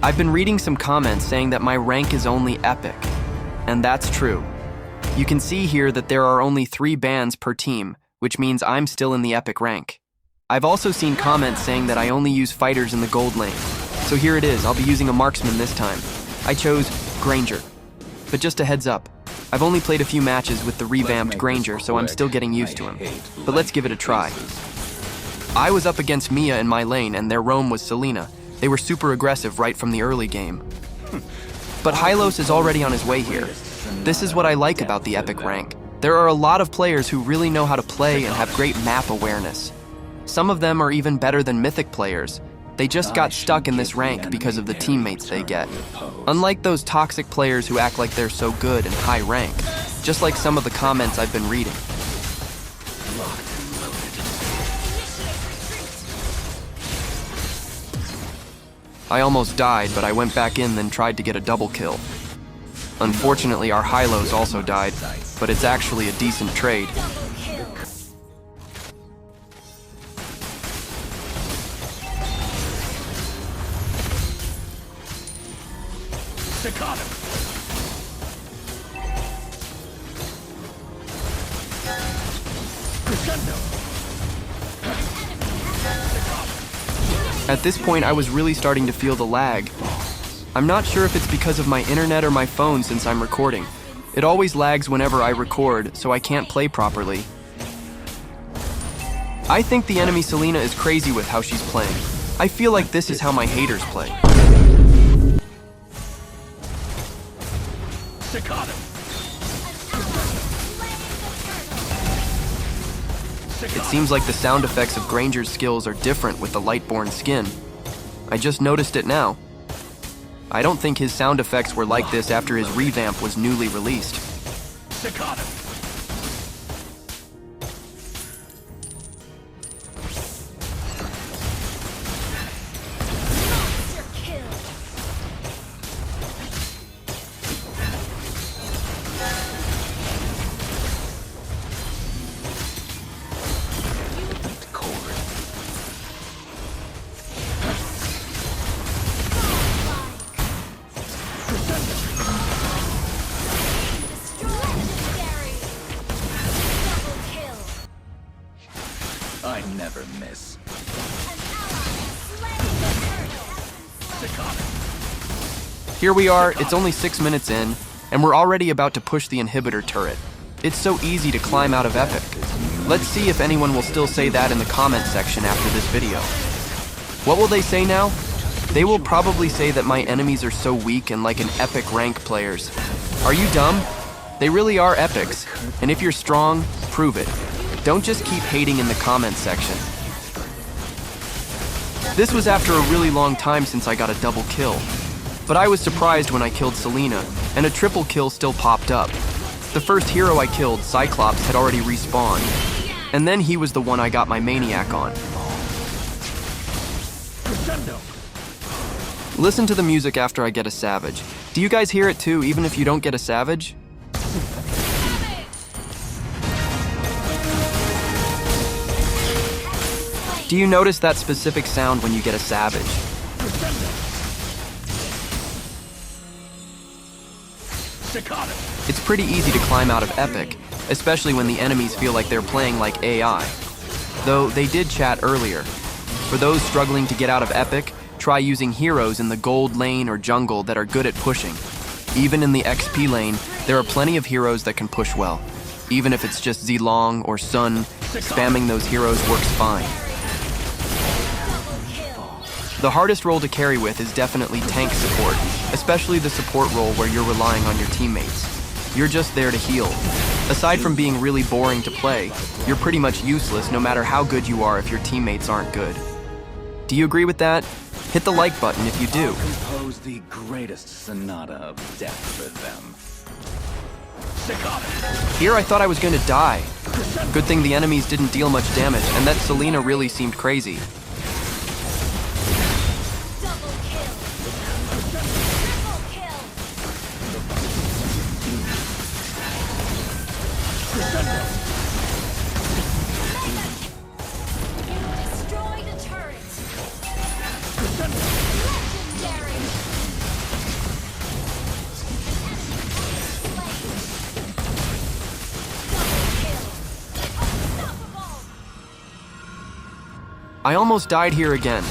I've been reading some comments saying that my rank is only epic, and that's true. You can see here that there are only 3 bans per team, which means I'm still in the epic rank. I've also seen comments saying that I only use fighters in the gold lane. So here it is, I'll be using a marksman this time. I chose Granger. But just a heads up, I've only played a few matches with the revamped Granger, so I'm still getting used to him. But let's give it a try. I was up against Mia in my lane and their roam was Selena. They were super aggressive right from the early game. But Hylos is already on his way here. This is what I like about the epic rank. There are a lot of players who really know how to play and have great map awareness. Some of them are even better than mythic players. They just got stuck in this rank because of the teammates they get. Unlike those toxic players who act like they're so good and high rank, just like some of the comments I've been reading. I almost died, but I went back in then tried to get a double kill. Unfortunately, our Hylos also died, but it's actually a decent trade. At this point, I was really starting to feel the lag. I'm not sure if it's because of my internet or my phone since I'm recording. It always lags whenever I record, so I can't play properly. I think the enemy Selena is crazy with how she's playing. I feel like this is how my haters play. It seems like the sound effects of Granger's skills are different with the Lightborn skin. I just noticed it now. I don't think his sound effects were like this after his revamp was newly released. I never miss. Here we are, it's only 6 minutes in, and we're already about to push the inhibitor turret. It's so easy to climb out of epic. Let's see if anyone will still say that in the comment section after this video. What will they say now? They will probably say that my enemies are so weak and like an epic rank players. Are you dumb? They really are epics, and if you're strong, prove it. Don't just keep hating in the comment section. This was after a really long time since I got a double kill. But I was surprised when I killed Selena, and a triple kill still popped up. The first hero I killed, Cyclops, had already respawned. And then he was the one I got my Maniac on. Listen to the music after I get a Savage. Do you guys hear it too, even if you don't get a Savage? Do you notice that specific sound when you get a Savage? It's pretty easy to climb out of epic, especially when the enemies feel like they're playing like AI. Though they did chat earlier. For those struggling to get out of epic, try using heroes in the gold lane or jungle that are good at pushing. Even in the XP lane, there are plenty of heroes that can push well. Even if it's just Zilong or Sun, spamming those heroes works fine. The hardest role to carry with is definitely tank support, especially the support role where you're relying on your teammates. You're just there to heal. Aside from being really boring to play, you're pretty much useless no matter how good you are if your teammates aren't good. Do you agree with that? Hit the like button if you do. I'll compose the greatest sonata of death for them. Here I thought I was going to die. Good thing the enemies didn't deal much damage, and that Selena really seemed crazy. I almost died here again.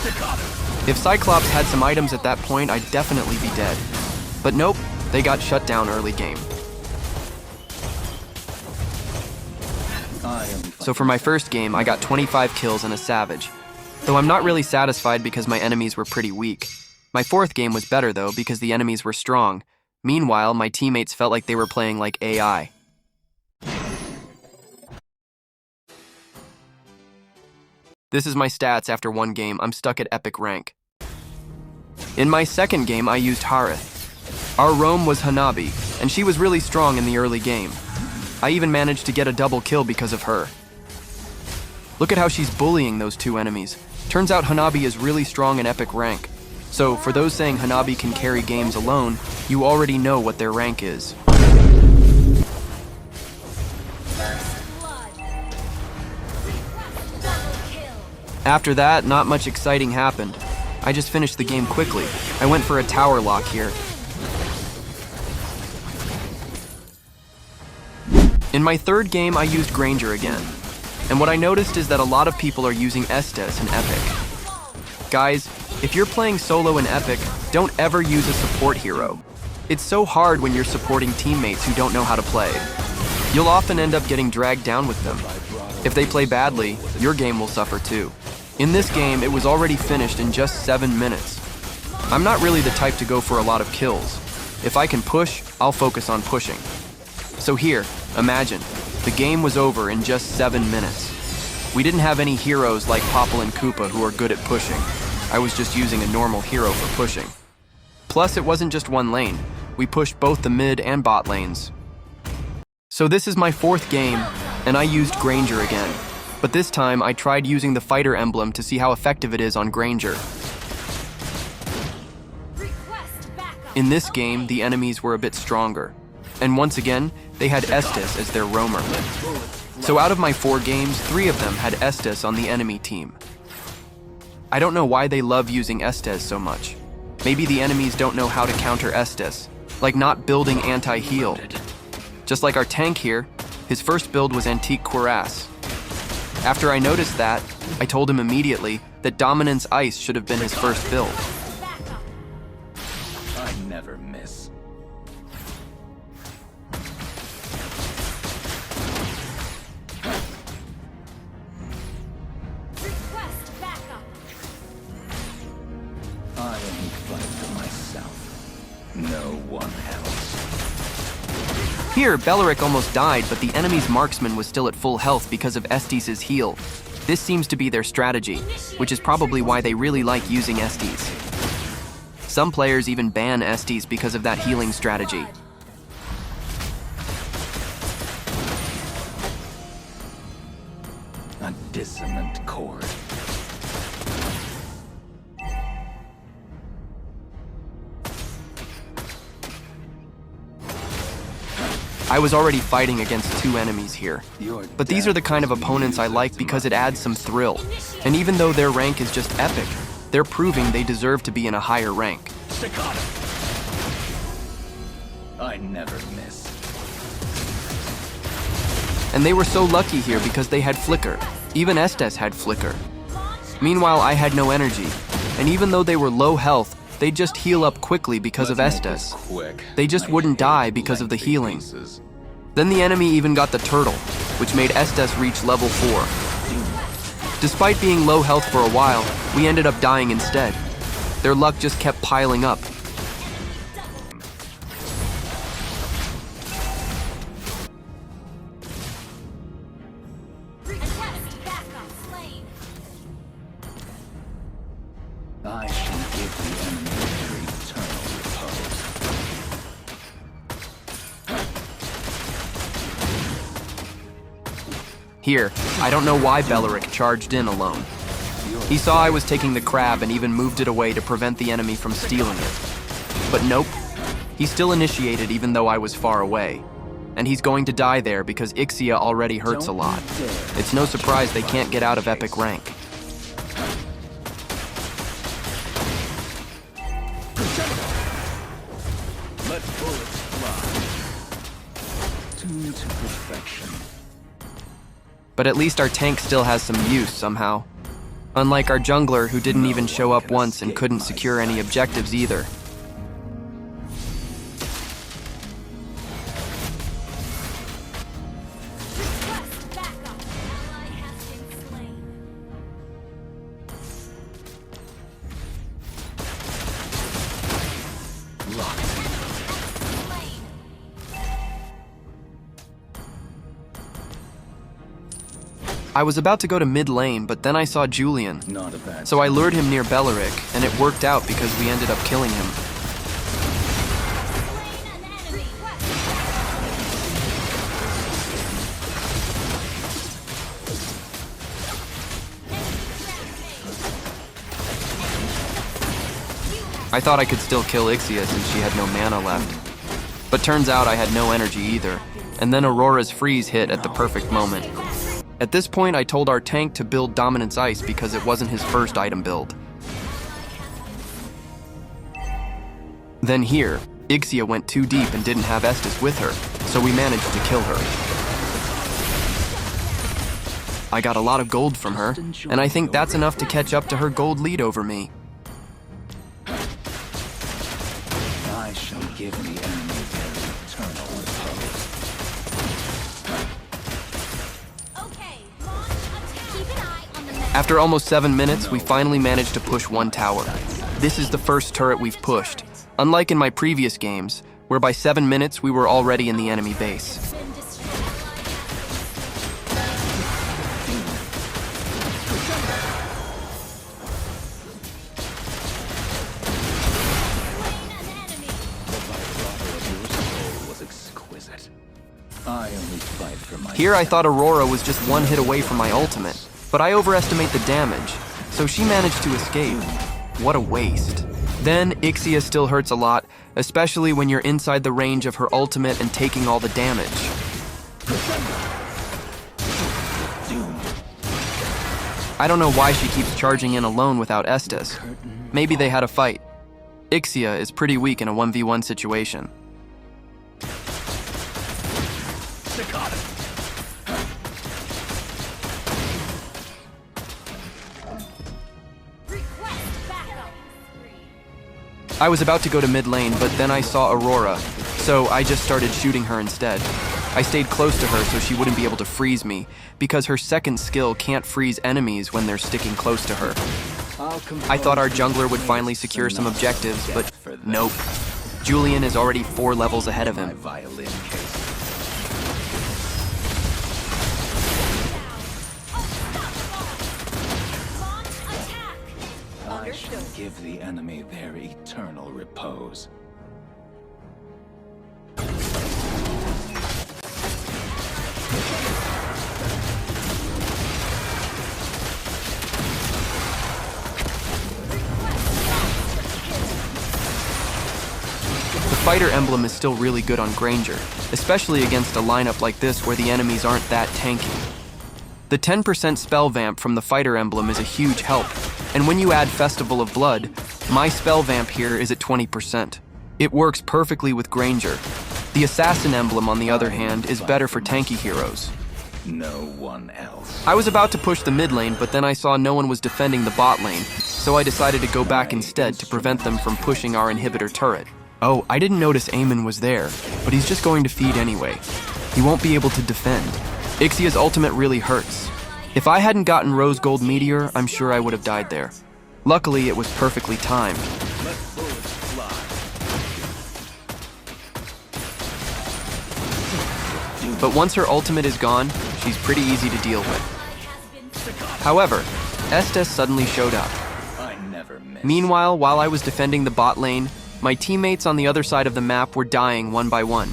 If Cyclops had some items at that point, I'd definitely be dead. But nope, they got shut down early game. So for my first game, I got 25 kills and a Savage. Though I'm not really satisfied because my enemies were pretty weak. My fourth game was better though because the enemies were strong. Meanwhile, my teammates felt like they were playing like AI. This is my stats after one game. I'm stuck at epic rank. In my second game, I used Harith. Our roam was Hanabi, and she was really strong in the early game. I even managed to get a double kill because of her. Look at how she's bullying those two enemies. Turns out Hanabi is really strong in epic rank. So for those saying Hanabi can carry games alone, you already know what their rank is. After that, not much exciting happened. I just finished the game quickly. I went for a tower lock here. In my third game, I used Granger again. And what I noticed is that a lot of people are using Estes in Epic. Guys, if you're playing solo in Epic, don't ever use a support hero. It's so hard when you're supporting teammates who don't know how to play. You'll often end up getting dragged down with them. If they play badly, your game will suffer too. In this game, it was already finished in just 7 minutes. I'm not really the type to go for a lot of kills. If I can push, I'll focus on pushing. So here, imagine, the game was over in just 7 minutes. We didn't have any heroes like Popple and Koopa who are good at pushing. I was just using a normal hero for pushing. Plus, it wasn't just one lane. We pushed both the mid and bot lanes. So this is my fourth game, and I used Granger again. But this time, I tried using the fighter emblem to see how effective it is on Granger. In this game, the enemies were a bit stronger. And once again, they had Estes as their roamer. So out of my 4 games, 3 of them had Estes on the enemy team. I don't know why they love using Estes so much. Maybe the enemies don't know how to counter Estes, like not building anti-heal. Just like our tank here, his first build was Antique Cuirass. After I noticed that, I told him immediately that Dominance Ice should have been his first build. I never miss. I only fight for myself. No one else. Here, Beleric almost died, but the enemy's marksman was still at full health because of Estes' heal. This seems to be their strategy, which is probably why they really like using Estes. Some players even ban Estes because of that healing strategy. A dissonant chord. I was already fighting against 2 enemies here. But these are the kind of opponents I like because it adds some thrill. And even though their rank is just epic, they're proving they deserve to be in a higher rank. Staccato. I never miss. And they were so lucky here because they had Flicker. Even Estes had Flicker. Meanwhile, I had no energy. And even though they were low health, they'd just heal up quickly because of Estes. They just wouldn't die because of the healing. Then the enemy even got the turtle, which made Estes reach level 4. Despite being low health for a while, we ended up dying instead. Their luck just kept piling up. I shall give the enemy their eternal repose. Here, I don't know why Beleric charged in alone. He saw I was taking the crab and even moved it away to prevent the enemy from stealing it. But nope, he still initiated even though I was far away. And he's going to die there because Ixia already hurts a lot. It's no surprise they can't get out of epic rank. Let bullets fly. Tuned to perfection. But at least our tank still has some use somehow. Unlike our jungler, who didn't even show up once and couldn't secure any objectives either. I was about to go to mid lane, but then I saw Julian. So I lured him near Beleric, and it worked out because we ended up killing him. I thought I could still kill Ixia since she had no mana left. But turns out I had no energy either, and then Aurora's freeze hit at the perfect moment. At this point, I told our tank to build Dominance Ice because it wasn't his first item build. Then here, Ixia went too deep and didn't have Estes with her, so we managed to kill her. I got a lot of gold from her, and I think that's enough to catch up to her gold lead over me. I shall give the enemy their eternal repose. After almost 7 minutes, we finally managed to push one tower. This is the first turret we've pushed, unlike in my previous games, where by 7 minutes we were already in the enemy base. Here I thought Aurora was just one hit away from my ultimate, but I overestimate the damage, so she managed to escape. What a waste. Then Ixia still hurts a lot, especially when you're inside the range of her ultimate and taking all the damage. I don't know why she keeps charging in alone without Estes. Maybe they had a fight. Ixia is pretty weak in a 1v1 situation. I was about to go to mid lane, but then I saw Aurora, so I just started shooting her instead. I stayed close to her so she wouldn't be able to freeze me, because her second skill can't freeze enemies when they're sticking close to her. I thought our jungler would finally secure some objectives, but nope. Julian is already 4 levels ahead of him. I shall give the enemy their eternal repose. The fighter emblem is still really good on Granger, especially against a lineup like this where the enemies aren't that tanky. The 10% spell vamp from the fighter emblem is a huge help, and when you add Festival of Blood, my spell vamp here is at 20%. It works perfectly with Granger. The assassin emblem, on the other hand, is better for tanky heroes. No one else. I was about to push the mid lane, but then I saw no one was defending the bot lane, so I decided to go back instead to prevent them from pushing our inhibitor turret. Oh, I didn't notice Eamon was there, but he's just going to feed anyway. He won't be able to defend. Ixia's ultimate really hurts. If I hadn't gotten Rose Gold Meteor, I'm sure I would have died there. Luckily, it was perfectly timed. But once her ultimate is gone, she's pretty easy to deal with. However, Estes suddenly showed up. Meanwhile, while I was defending the bot lane, my teammates on the other side of the map were dying one by one.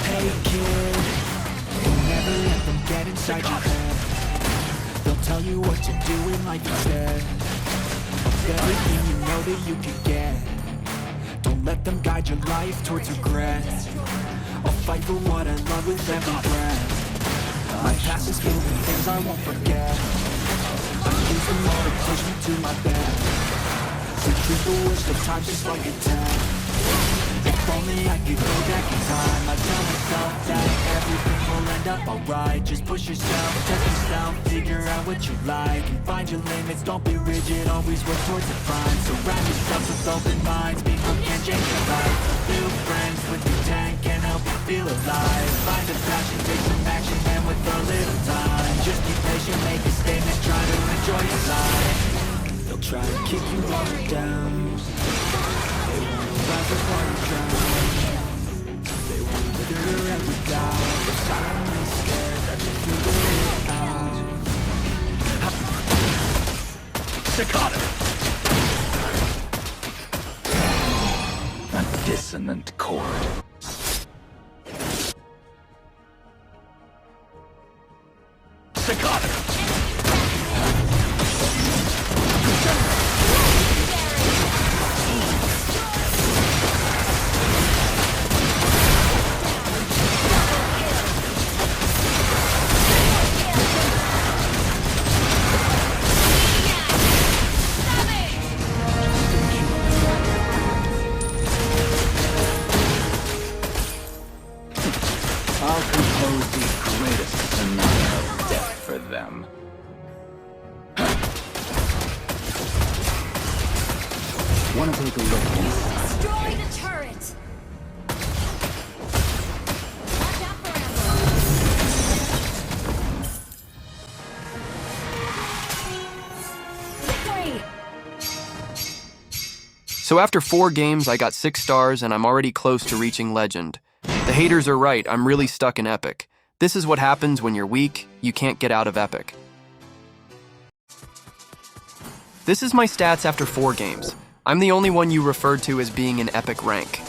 Hey kid, never let them get inside your head. They'll tell you what to do in life instead of everything you know that you can get. Don't let them guide your life towards regret. I'll fight for what I love with every breath. My past is filled with things I won't forget. I use them all to push me to my best. So treat the worst of times just like a test. If only I could go back in time, I tell myself that everything will end up alright. Just push yourself, test yourself, figure out what you like, and find your limits, don't be rigid, always work towards the prime. Surround yourself with open minds, people can change your life. New friends with intent can help you feel alive. Find a passion, take some action, and with a little time, just be patient, make a statement, try to enjoy your life. They'll try to keep you all down, they won't rise before you drown. They won't figure it out, they're silently scared that you'll figure it out. Staccato! A dissonant chord. Staccato! I'll compose the greatest sonata of death for them. Wanna take a look inside? Destroy the turret! Watch out for ammo! Victory! So after 4 games, I got 6 stars and I'm already close to reaching Legend. The haters are right, I'm really stuck in Epic. This is what happens when you're weak, you can't get out of Epic. This is my stats after 4 games. I'm the only one you referred to as being in Epic rank.